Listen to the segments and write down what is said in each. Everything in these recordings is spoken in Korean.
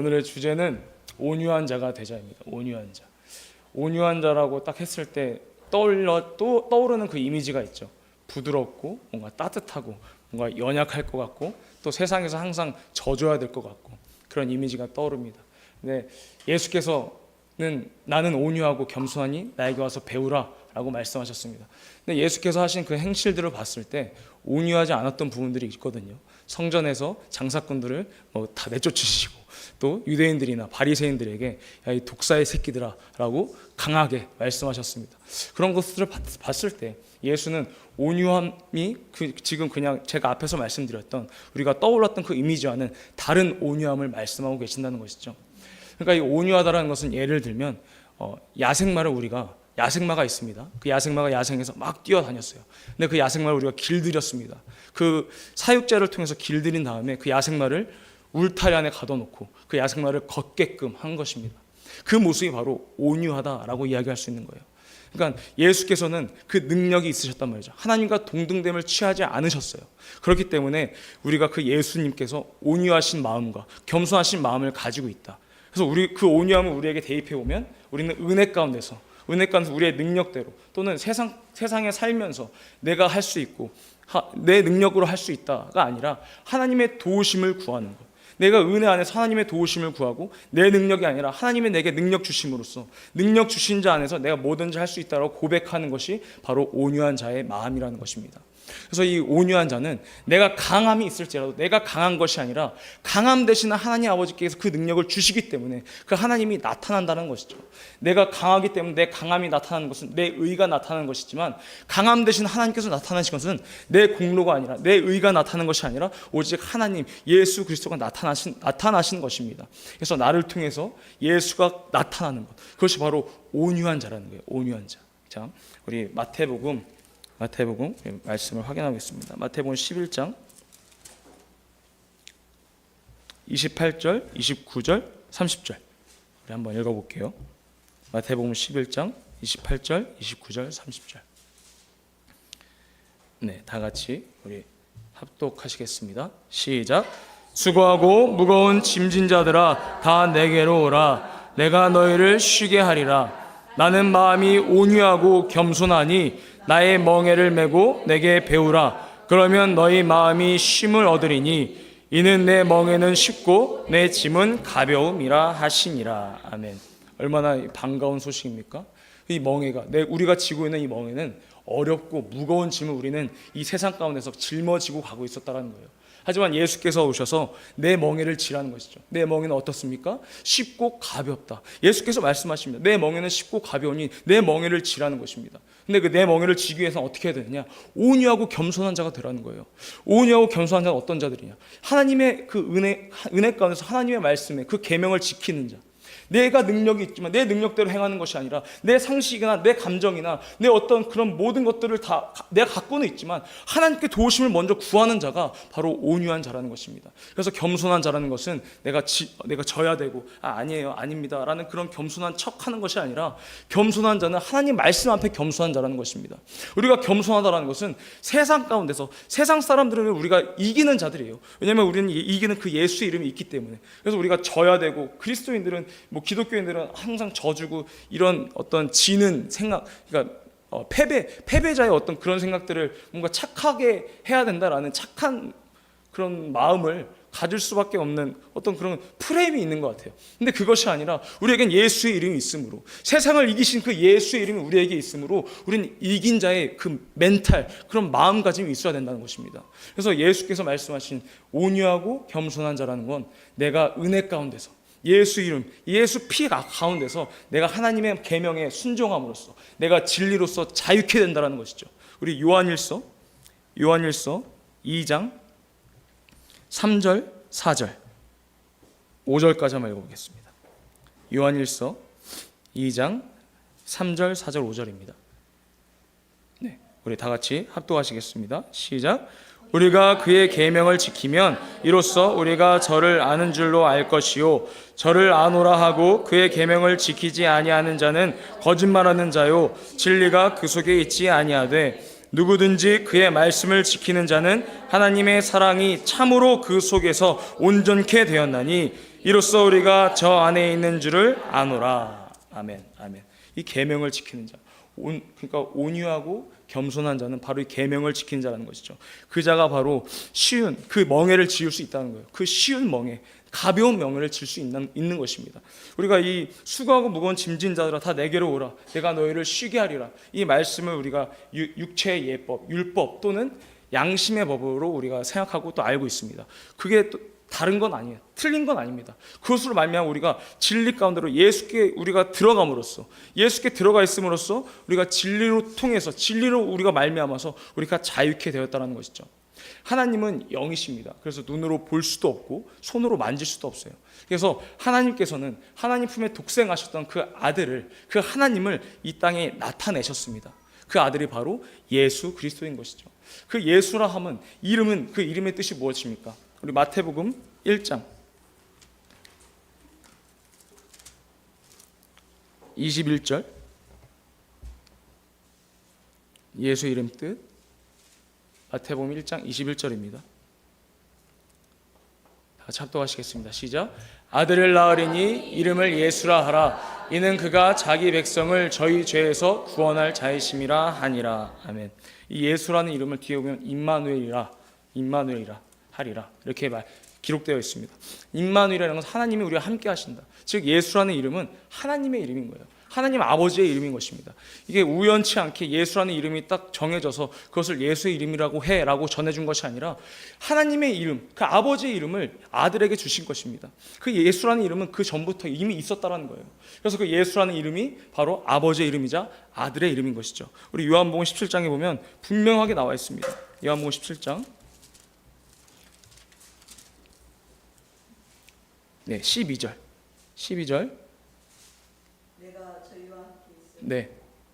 오늘의 주제는 온유한 자가 되자입니다. 온유한 자. 온유한 자라고 딱 했을 때 떠오르는 그 이미지가 있죠. 부드럽고 뭔가 따뜻하고 뭔가 연약할 것 같고 또 세상에서 항상 져줘야 될 것 같고 그런 이미지가 떠오릅니다. 근데 예수께서는 나는 온유하고 겸손하니 나에게 와서 배우라 라고 말씀하셨습니다. 근데 예수께서 하신 그 행실들을 봤을 때 온유하지 않았던 부분들이 있거든요. 성전에서 장사꾼들을 다 내쫓으시고 또 유대인들이나 바리새인들에게 야, 이 독사의 새끼들아 라고 강하게 말씀하셨습니다. 그런 것들을 봤을 때 예수는 온유함이 지금 그냥 제가 앞에서 말씀드렸던 우리가 떠올랐던 그 이미지와는 다른 온유함을 말씀하고 계신다는 것이죠. 그러니까 이 온유하다라는 것은 예를 들면 야생마가 있습니다. 그 야생마가 야생에서 막 뛰어다녔어요. 근데 그 야생마를 우리가 길들였습니다. 그 사육제를 통해서 길들인 다음에 그 야생마를 울타리 안에 가둬놓고 그 야생마를 걷게끔 한 것입니다. 그 모습이 바로 온유하다라고 이야기할 수 있는 거예요. 그러니까 예수께서는 그 능력이 있으셨단 말이죠. 하나님과 동등됨을 취하지 않으셨어요. 그렇기 때문에 우리가 그 예수님께서 온유하신 마음과 겸손하신 마음을 가지고 있다. 그래서 그 온유함을 우리에게 대입해 보면 우리는 은혜 가운데서 우리의 능력대로 또는 세상에 살면서 내가 할 수 있고 내 능력으로 할 수 있다가 아니라 하나님의 도우심을 구하는 것. 내가 은혜 안에서 하나님의 도우심을 구하고 내 능력이 아니라 하나님의 내게 능력 주심으로써 능력 주신 자 안에서 내가 뭐든지 할 수 있다고 고백하는 것이 바로 온유한 자의 마음이라는 것입니다. 그래서 이 온유한 자는 내가 강함이 있을지라도 내가 강한 것이 아니라 강함 대신 하나님 아버지께서 그 능력을 주시기 때문에 그 하나님이 나타난다는 것이죠. 내가 강하기 때문에 내 강함이 나타나는 것은 내 의가 나타나는 것이지만 강함 대신 하나님께서 나타나신 것은 내 공로가 아니라 내 의가 나타나는 것이 아니라 오직 하나님 예수 그리스도가 나타나신 것입니다. 그래서 나를 통해서 예수가 나타나는 것, 그것이 바로 온유한 자라는 거예요. 온유한 자. 자, 우리 마태복음 말씀을 확인하겠습니다. 마태복음 11장 28절, 29절, 30절 우리 한번 읽어볼게요. 마태복음 11장 28절, 29절, 30절. 네, 다 같이 우리 합독하시겠습니다. 시작. 수고하고 무거운 짐진 자들아 다 내게로 오라. 내가 너희를 쉬게 하리라. 나는 마음이 온유하고 겸손하니 나의 멍에를 메고 내게 배우라. 그러면 너희 마음이 쉼을 얻으리니 이는 내 멍에는 쉽고 내 짐은 가벼움이라 하시니라. 아멘. 얼마나 반가운 소식입니까? 이 멍에가 우리가 지고 있는 이 멍에는 어렵고 무거운 짐을 우리는 이 세상 가운데서 짊어지고 가고 있었다는 거예요. 하지만 예수께서 오셔서 내 멍에를 지라는 것이죠. 내 멍에는 어떻습니까? 쉽고 가볍다. 예수께서 말씀하십니다. 내 멍에는 쉽고 가벼우니 내 멍에를 지라는 것입니다. 근데 그 내 멍에를 지기 위해서는 어떻게 해야 되느냐? 온유하고 겸손한 자가 되라는 거예요. 온유하고 겸손한 자는 어떤 자들이냐? 하나님의 그 은혜 가운데서 하나님의 말씀에 그 계명을 지키는 자. 내가 능력이 있지만 내 능력대로 행하는 것이 아니라 내 상식이나 내 감정이나 내 어떤 그런 모든 것들을 다 내가 갖고는 있지만 하나님께 도우심을 먼저 구하는 자가 바로 온유한 자라는 것입니다. 그래서 겸손한 자라는 것은 내가 져야 되고 아니에요 아닙니다 라는 그런 겸손한 척하는 것이 아니라 겸손한 자는 하나님 말씀 앞에 겸손한 자라는 것입니다. 우리가 겸손하다라는 것은 세상 가운데서 세상 사람들은 우리가 이기는 자들이에요. 왜냐하면 우리는 이기는 그 예수의 이름이 있기 때문에. 그래서 우리가 져야 되고 그리스도인들은 기독교인들은 항상 져주고 이런 어떤 지는 생각, 그러니까 패배자의 어떤 그런 생각들을 뭔가 착하게 해야 된다라는 착한 그런 마음을 가질 수밖에 없는 어떤 그런 프레임이 있는 것 같아요. 근데 그것이 아니라 우리에겐 예수의 이름이 있으므로 세상을 이기신 그 예수의 이름이 우리에게 있으므로 우리는 이긴 자의 그 멘탈, 그런 마음가짐이 있어야 된다는 것입니다. 그래서 예수께서 말씀하신 온유하고 겸손한 자라는 건 내가 은혜 가운데서 예수 이름, 예수 피 가운데서 내가 하나님의 계명에 순종함으로써 내가 진리로서 자유케 된다는 것이죠. 우리 요한일서 2장 3절, 4절, 5절까지 한번 읽어보겠습니다. 요한일서 2장 3절, 4절, 5절입니다. 네, 우리 다 같이 합독하시겠습니다. 시작. 우리가 그의 계명을 지키면 이로써 우리가 저를 아는 줄로 알 것이요 저를 아노라 하고 그의 계명을 지키지 아니하는 자는 거짓말하는 자요 진리가 그 속에 있지 아니하되 누구든지 그의 말씀을 지키는 자는 하나님의 사랑이 참으로 그 속에서 온전케 되었나니 이로써 우리가 저 안에 있는 줄을 아노라. 아멘. 아멘. 이 계명을 지키는 자, 그러니까 온유하고 겸손한 자는 바로 이 계명을 지키는 자라는 것이죠. 그 자가 바로 쉬운 그 멍에를 지을 수 있다는 거예요. 그 쉬운 멍에, 가벼운 멍에를 질 수 있는 것입니다. 우리가 이 수고하고 무거운 짐진 자들아 다 내게로 오라, 내가 너희를 쉬게 하리라. 이 말씀을 우리가 육체의 예법, 율법 또는 양심의 법으로 우리가 생각하고 또 알고 있습니다. 그게 또 다른 건 아니에요. 틀린 건 아닙니다. 그것으로 말미암아 우리가 진리 가운데로 예수께 우리가 들어감으로써, 예수께 들어가 있음으로써 우리가 진리로 통해서, 진리로 우리가 말미암아서 우리가 자유케 되었다는 것이죠. 하나님은 영이십니다. 그래서 눈으로 볼 수도 없고 손으로 만질 수도 없어요. 그래서 하나님께서는 하나님 품에 독생하셨던 그 아들을, 그 하나님을 이 땅에 나타내셨습니다. 그 아들이 바로 예수 그리스도인 것이죠. 그 예수라 함은 이름은, 그 이름의 뜻이 무엇입니까? 우리 마태복음 1장 21절, 예수 이름 뜻, 마태복음 1장 21절입니다. 다 같이 합독하시겠습니다. 시작. 아들을 낳으리니 이름을 예수라 하라. 이는 그가 자기 백성을 저희 죄에서 구원할 자이심이라 하니라. 아멘. 이 예수라는 이름을 뒤에 보면 임마누엘이라 하리라, 이렇게 기록되어 있습니다. 임마누엘이라는 것은 하나님이 우리와 함께 하신다. 즉 예수라는 이름은 하나님의 이름인 거예요. 하나님 아버지의 이름인 것입니다. 이게 우연치 않게 예수라는 이름이 딱 정해져서 그것을 예수의 이름이라고 해라고 전해준 것이 아니라 하나님의 이름, 그 아버지의 이름을 아들에게 주신 것입니다. 그 예수라는 이름은 그 전부터 이미 있었다는 거예요. 그래서 그 예수라는 이름이 바로 아버지의 이름이자 아들의 이름인 것이죠. 우리 요한복음 17장에 보면 분명하게 나와 있습니다. 요한복음 17장 12절. 네,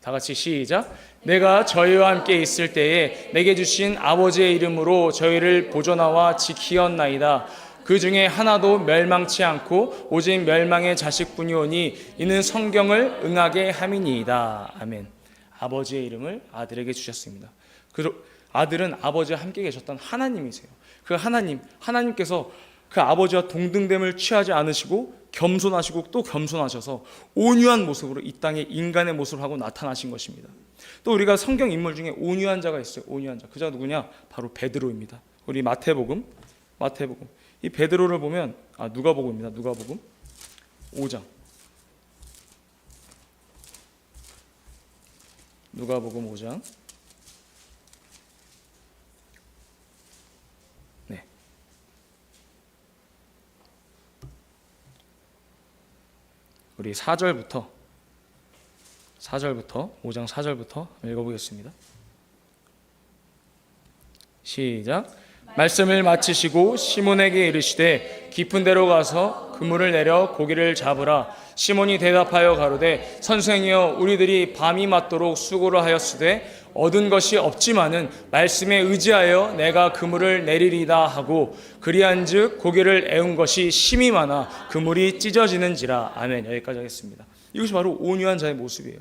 다 같이 시작. 내가 저희와 함께 있을 때에 내게 주신 아버지의 이름으로 저희를 보존하와 지키었나이다. 그 중에 하나도 멸망치 않고 오직 멸망의 자식뿐이오니 이는 성경을 응하게 함이니이다. 아멘. 아버지의 이름을 아들에게 주셨습니다. 그 아들은 아버지와 함께 계셨던 하나님이세요. 그 하나님께서 그 아버지와 동등됨을 취하지 않으시고 겸손하시고 또 겸손하셔서 온유한 모습으로 이 땅에 인간의 모습을 하고 나타나신 것입니다. 또 우리가 성경 인물 중에 온유한 자가 있어요. 온유한 자. 그 자가 누구냐? 바로 베드로입니다. 우리 마태복음 이 베드로를 보면 누가복음입니다. 누가복음 5장. 누가복음 5장. 네. 우리 4절부터 5장 4절부터 읽어보겠습니다. 시작. 말씀을 마치시고 시몬에게 이르시되 깊은 데로 가서 그물을 내려 고기를 잡으라. 시몬이 대답하여 가로되 선생이여 우리들이 밤이 맞도록 수고를 하였으되 얻은 것이 없지만은 말씀에 의지하여 내가 그물을 내리리다 하고 그리한즉 고기를 애운 것이 심이 많아 그물이 찢어지는지라. 아멘. 여기까지 하겠습니다. 이것이 바로 온유한 자의 모습이에요.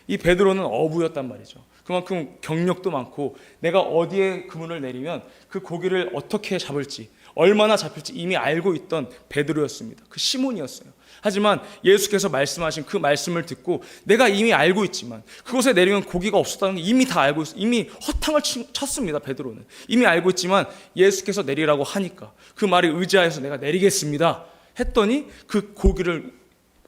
이 베드로는 어부였단 말이죠. 그만큼 경력도 많고 내가 어디에 그물을 내리면 그 고기를 어떻게 잡을지, 얼마나 잡힐지 이미 알고 있던 베드로였습니다. 그 시몬이었어요. 하지만 예수께서 말씀하신 그 말씀을 듣고 내가 이미 알고 있지만 그곳에 내리면 고기가 없었다는 걸 이미 다 알고 있어요. 이미 허탕을 쳤습니다. 베드로는 이미 알고 있지만 예수께서 내리라고 하니까 그 말에 의지하여서 내가 내리겠습니다 했더니 그 고기를,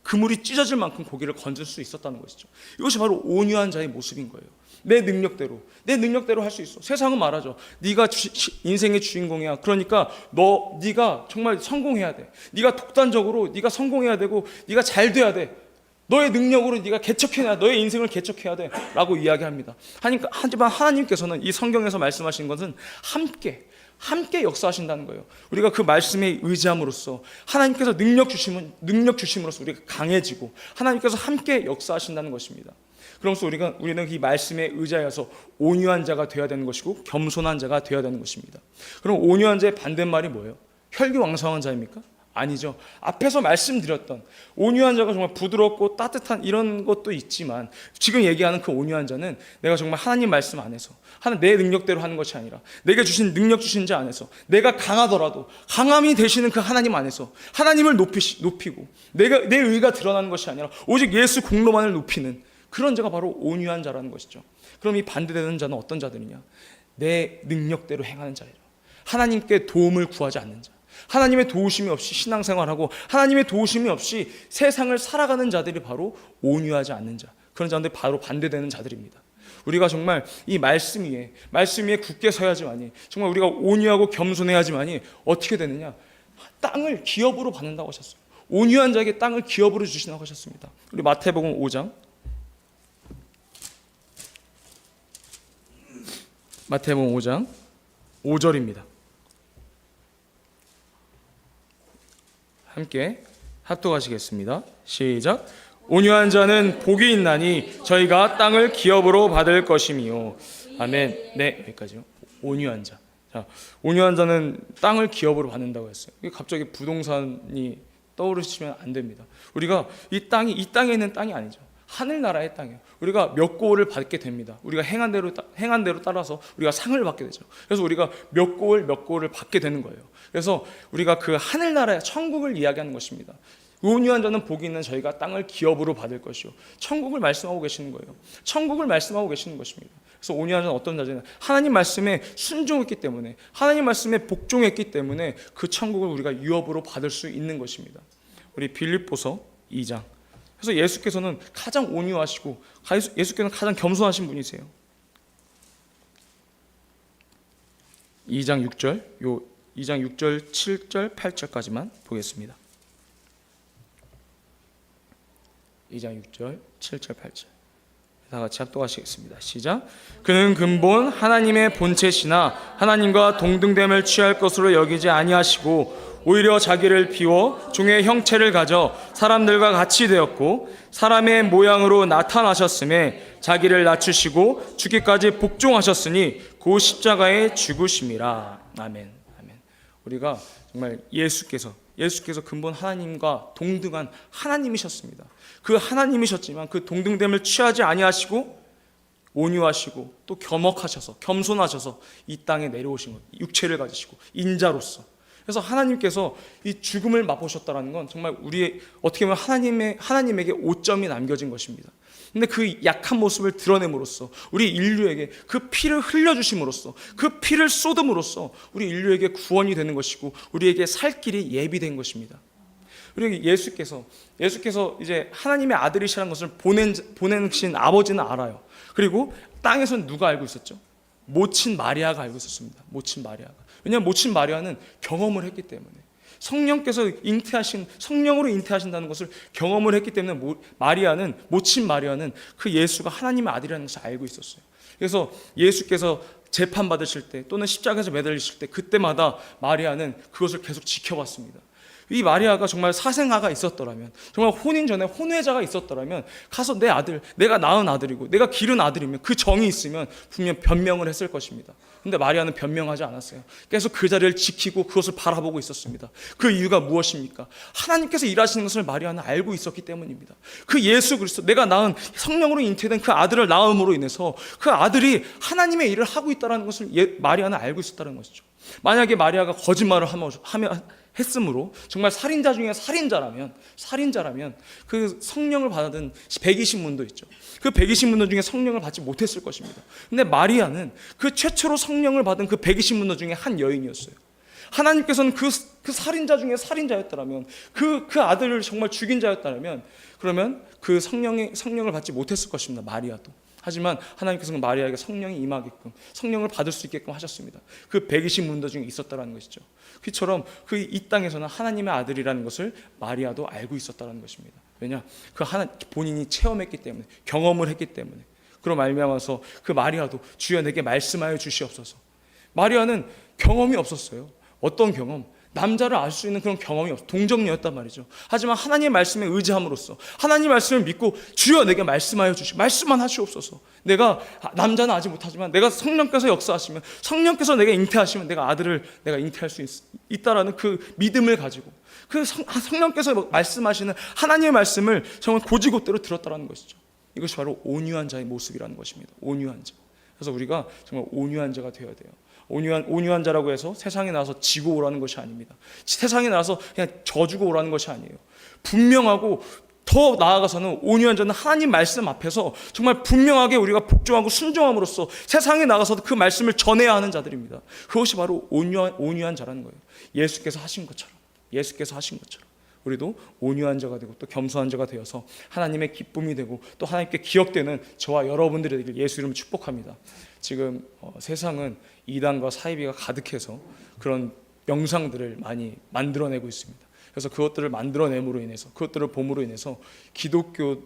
그물이 찢어질 만큼 고기를 건질 수 있었다는 것이죠. 이것이 바로 온유한 자의 모습인 거예요. 내 능력대로 할 수 있어. 세상은 말하죠. 네가 인생의 주인공이야. 그러니까 네가 정말 성공해야 돼. 네가 독단적으로 네가 성공해야 되고 네가 잘 돼야 돼. 너의 능력으로 네가 너의 인생을 개척해야 돼 라고 이야기합니다. 하지만 하나님께서는 이 성경에서 말씀하시는 것은 함께 역사하신다는 거예요. 우리가 그 말씀에 의지함으로써 하나님께서 능력 주심으로써 우리가 강해지고 하나님께서 함께 역사하신다는 것입니다. 그러면서 우리는 이 말씀에 의지하여서 온유한 자가 되어야 되는 것이고 겸손한 자가 되어야 되는 것입니다. 그럼 온유한 자의 반대말이 뭐예요? 혈기왕성한 자입니까? 아니죠. 앞에서 말씀드렸던 온유한 자가 정말 부드럽고 따뜻한 이런 것도 있지만, 지금 얘기하는 그 온유한 자는 내가 정말 하나님 말씀 안에서 내 능력대로 하는 것이 아니라 내가 주신 능력 주신 자 안에서, 내가 강하더라도 강함이 되시는 그 하나님 안에서 하나님을 높이고 내 의가 드러나는 것이 아니라 오직 예수 공로만을 높이는 그런 자가 바로 온유한 자라는 것이죠. 그럼 이 반대되는 자는 어떤 자들이냐? 내 능력대로 행하는 자예요. 하나님께 도움을 구하지 않는 자, 하나님의 도우심이 없이 신앙생활하고 하나님의 도우심이 없이 세상을 살아가는 자들이 바로 온유하지 않는 자, 그런 자들이 바로 반대되는 자들입니다. 우리가 정말 이 말씀 위에 굳게 서야지만이, 정말 우리가 온유하고 겸손해야지만이 어떻게 되느냐? 땅을 기업으로 받는다고 하셨어요. 온유한 자에게 땅을 기업으로 주신다고 하셨습니다. 우리 마태복음 5장, 마태복음 5장 5절입니다. 함께 합독하시겠습니다. 시작. 온유한 자는 복이 있나니 저희가 땅을 기업으로 받을 것이미요. 아멘. 네, 여기까지요. 온유한 자. 자, 온유한 자는 땅을 기업으로 받는다고 했어요. 갑자기 부동산이 떠오르시면 안 됩니다. 우리가 이 땅에 있는 땅이 아니죠. 하늘나라의 땅이에요. 우리가 몇 고를 받게 됩니다. 우리가 행한 대로 따라서 우리가 상을 받게 되죠. 그래서 우리가 몇 고를 받게 되는 거예요. 그래서 우리가 그 하늘나라의 천국을 이야기하는 것입니다. 온유한 자는 복이 있는 저희가 땅을 기업으로 받을 것이요. 천국을 말씀하고 계시는 거예요. 천국을 말씀하고 계시는 것입니다. 그래서 온유한 자는 어떤 자냐? 하나님 말씀에 순종했기 때문에, 하나님 말씀에 복종했기 때문에 그 천국을 우리가 유업으로 받을 수 있는 것입니다. 우리 빌립보서 2장. 그래서 예수께서는 가장 온유하시고 예수께서는 가장 겸손하신 분이세요. 2장 6절, 2장 6절, 7절, 8절까지만 보겠습니다. 2장 6절, 7절, 8절 다 같이 합독하시겠습니다. 시작. 그는 근본 하나님의 본체시나 하나님과 동등됨을 취할 것으로 여기지 아니하시고 오히려 자기를 비워 종의 형체를 가져 사람들과 같이 되었고 사람의 모양으로 나타나셨음에 자기를 낮추시고 죽기까지 복종하셨으니 그 십자가에 죽으심이라. 아멘. 아멘. 우리가 정말 예수께서 근본 하나님과 동등한 하나님이셨습니다. 그 하나님이셨지만 그 동등됨을 취하지 아니하시고 온유하시고 또 겸손하셔서 이 땅에 내려오신 것, 육체를 가지시고 인자로서. 그래서 하나님께서 이 죽음을 맛보셨다는 건 정말 우리의 어떻게 보면 하나님에게 오점이 남겨진 것입니다. 근데 그 약한 모습을 드러냄으로써 우리 인류에게 그 피를 흘려주심으로써 그 피를 쏟음으로써 우리 인류에게 구원이 되는 것이고 우리에게 살 길이 예비된 것입니다. 그리고 예수께서 이제 하나님의 아들이시라는 것을 보내신 아버지는 알아요. 그리고 땅에서는 누가 알고 있었죠? 모친 마리아가 알고 있었습니다. 모친 마리아가. 왜냐하면 모친 마리아는 경험을 했기 때문에, 성령께서 성령으로 잉태하신다는 것을 경험을 했기 때문에 모친 마리아는 그 예수가 하나님의 아들이라는 것을 알고 있었어요. 그래서 예수께서 재판 받으실 때 또는 십자가에서 매달리실 때 그때마다 마리아는 그것을 계속 지켜봤습니다. 이 마리아가 정말 사생아가 있었더라면, 정말 혼인 전에 혼외자가 있었더라면 가서 내가 낳은 아들이고 내가 기른 아들이면 그 정이 있으면 분명 변명을 했을 것입니다. 근데 마리아는 변명하지 않았어요. 계속 그 자리를 지키고 그것을 바라보고 있었습니다. 그 이유가 무엇입니까? 하나님께서 일하시는 것을 마리아는 알고 있었기 때문입니다. 그 예수 그리스도, 내가 낳은 성령으로 잉태된 그 아들을 낳음으로 인해서 그 아들이 하나님의 일을 하고 있다는 것을 마리아는 알고 있었다는 것이죠. 만약에 마리아가 거짓말을 했으므로 정말 살인자 중에 살인자라면 그 성령을 받은 120문도 있죠. 그 120문도 중에 성령을 받지 못했을 것입니다. 근데 마리아는 그 최초로 성령을 받은 그 120문도 중에 한 여인이었어요. 하나님께서는 그 살인자 중에 살인자였다면, 그 아들을 정말 죽인 자였다면, 그러면 그 성령을 받지 못했을 것입니다. 마리아도. 하지만 하나님께서는 마리아에게 성령이 임하게끔, 성령을 받을 수 있게끔 하셨습니다. 그 120문도 중에 있었다는 것이죠. 그처럼 이 땅에서는 하나님의 아들이라는 것을 마리아도 알고 있었다는 것입니다. 왜냐? 본인이 체험했기 때문에, 경험을 했기 때문에. 그로 말미암아서 그 마리아도 주여 내게 말씀하여 주시옵소서. 마리아는 경험이 없었어요. 어떤 경험? 남자를 알 수 있는 그런 경험이 없어. 동정녀였단 말이죠. 하지만 하나님의 말씀에 의지함으로써, 하나님의 말씀을 믿고 주여 내게 말씀하여 말씀만 하시옵소서. 내가 남자는 아직 못하지만 내가 성령께서 역사하시면, 성령께서 내게 잉태하시면 내가 아들을 내가 잉태할 수 있다라는 그 믿음을 가지고, 그 성령께서 말씀하시는 하나님의 말씀을 정말 고지고대로 들었다라는 것이죠. 이것이 바로 온유한 자의 모습이라는 것입니다. 온유한 자. 그래서 우리가 정말 온유한 자가 되어야 돼요. 온유한 자라고 해서 세상에 나와서 지고 오라는 것이 아닙니다. 세상에 나와서 그냥 져주고 오라는 것이 아니에요. 분명하고 더 나아가서는 온유한 자는 하나님 말씀 앞에서 정말 분명하게 우리가 복종하고 순종함으로써 세상에 나가서도 그 말씀을 전해야 하는 자들입니다. 그것이 바로 온유한 자라는 거예요. 예수께서 하신 것처럼 우리도 온유한 자가 되고 또 겸손한 자가 되어서 하나님의 기쁨이 되고 또 하나님께 기억되는 저와 여러분들이 되길 예수 이름으로 축복합니다. 지금 세상은 이단과 사이비가 가득해서 그런 영상들을 많이 만들어내고 있습니다. 그래서 그것들을 만들어냄으로 인해서, 그것들을 봄으로 인해서 기독교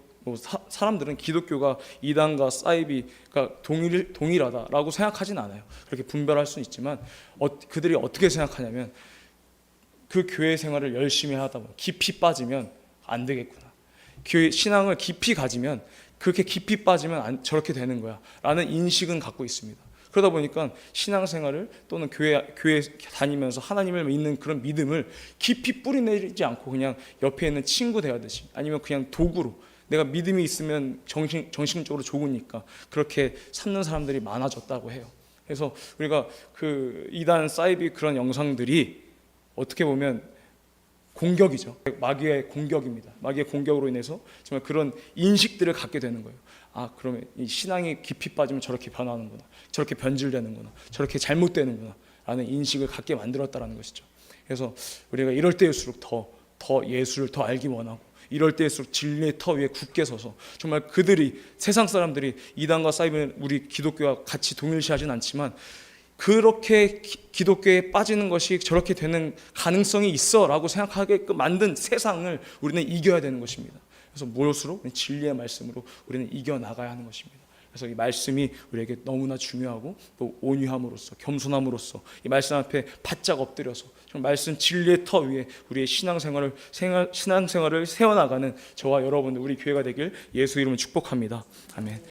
사람들은 기독교가 이단과 사이비가 동일하다라고 생각하진 않아요. 그렇게 분별할 수는 있지만 그들이 어떻게 생각하냐면 그 교회 생활을 열심히 하다 보면 깊이 빠지면 안 되겠구나. 교회 신앙을 깊이 가지면 그렇게 깊이 빠지면 저렇게 되는 거야 라는 인식은 갖고 있습니다. 그러다 보니까 신앙생활을 또는 교회 다니면서 하나님을 믿는 그런 믿음을 깊이 뿌리내리지 않고 그냥 옆에 있는 친구 대하듯이 아니면 그냥 도구로 내가 믿음이 있으면 정신적으로 좋으니까 그렇게 삼는 사람들이 많아졌다고 해요. 그래서 우리가 그 이단 사이비 그런 영상들이 어떻게 보면 공격이죠. 마귀의 공격입니다. 마귀의 공격으로 인해서 정말 그런 인식들을 갖게 되는 거예요. 그러면 이 신앙이 깊이 빠지면 저렇게 변하는구나, 저렇게 변질되는구나, 저렇게 잘못되는구나 라는 인식을 갖게 만들었다는 것이죠. 그래서 우리가 이럴 때일수록 더 예수를 더 알기 원하고 이럴 때일수록 진리의 터 위에 굳게 서서 정말 그들이 세상 사람들이 이단과 사이비는 우리 기독교와 같이 동일시하진 않지만 그렇게 기독교에 빠지는 것이 저렇게 되는 가능성이 있어라고 생각하게끔 만든 세상을 우리는 이겨야 되는 것입니다. 그래서 무엇으로? 진리의 말씀으로 우리는 이겨나가야 하는 것입니다. 그래서 이 말씀이 우리에게 너무나 중요하고 또 온유함으로써 겸손함으로써 이 말씀 앞에 바짝 엎드려서 말씀 진리의 터 위에 우리의 신앙생활을 세워나가는 저와 여러분들 우리 교회가 되길 예수 이름으로 축복합니다. 아멘.